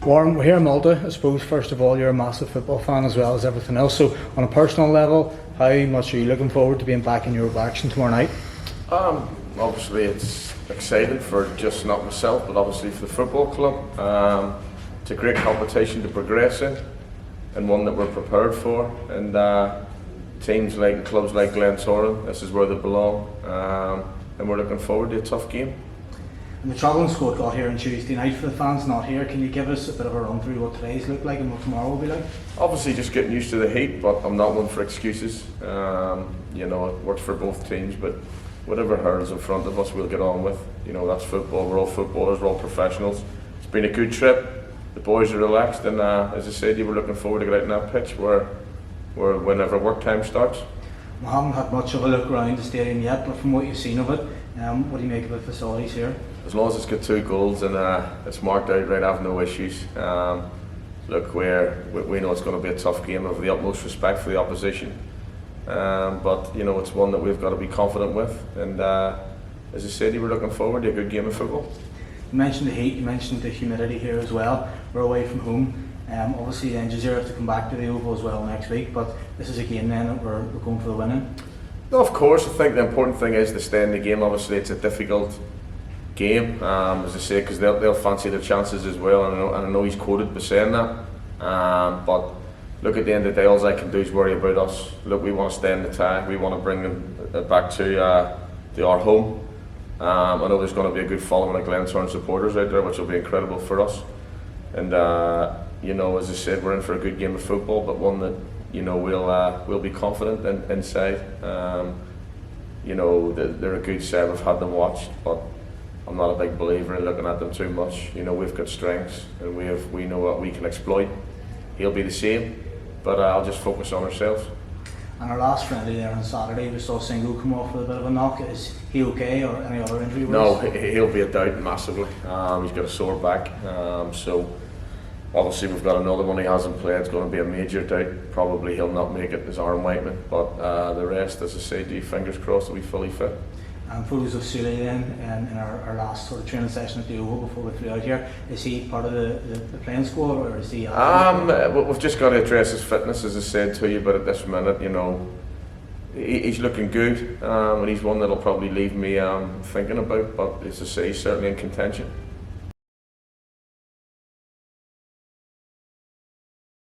Warren, we're here in Malta. I suppose first of all you're a massive football fan as well as everything else. So on a personal level, how much are you looking forward to being back in Europe action tomorrow night? Obviously it's exciting for just not myself, but obviously for the football club. It's a great competition to progress in, and one that we're prepared for. And teams like clubs like Glentoran, this is where they belong, and we're looking forward to a tough game. And the travelling squad got here on Tuesday night. For the fans not here, can you give us a bit of a run through what today's look like and what tomorrow will be like? Obviously just getting used to the heat, but I'm not one for excuses. You know, it works for both teams, but whatever hurdles in front of us we'll get on with. You know, that's football, we're all footballers, we're all professionals. It's been a good trip, the boys are relaxed, and as I said, you were looking forward to get out on that pitch where whenever work time starts. We haven't had much of a look around the stadium yet, but from what you've seen of it, what do you make of the facilities here? As long as it's got 2 goals and it's marked out right, I have no issues. Look, we know it's going to be a tough game. I have the utmost respect for the opposition, but you know, it's one that we've got to be confident with. And as I said, we're looking forward to a good game of football. You mentioned the heat, you mentioned the humidity here as well. We're away from home. Obviously then Gzira have to come back to the Oval as well next week, but this is a game then that we're going for the winning. No, of course, I think the important thing is to stay in the game. Obviously it's a difficult game, as I say, because they'll fancy their chances as well, and I know he's quoted by saying that. But look, at the end of the day, all I can do is worry about us. Look, we want to stay in the tie, we want to bring them back to our home. I know there's going to be a good following of Glentoran supporters out there, which will be incredible for us. And you know, as I said, we're in for a good game of football, but one that, you know, we'll be confident inside. You know, they're a good side. We've had them watched, but I'm not a big believer in looking at them too much. You know, we've got strengths and we know what we can exploit. He'll be the same, but I'll just focus on ourselves. And our last friendly there on Saturday, we saw Singo come off with a bit of a knock. Is he okay, or any other injury? No, he'll be a doubt massively. He's got a sore back, so obviously we've got another one he hasn't played. It's going to be a major doubt. Probably he'll not make it, his arm ointment, but the rest, as I say, fingers crossed, will be fully fit. And photos of Sully then in our last sort of training session at the Oval before we flew out here. Is he part of the playing squad, or is he? We've just got to address his fitness, as I said to you, but at this minute, you know, he's looking good, and he's one that'll probably leave me thinking about. But as I say, he's certainly in contention.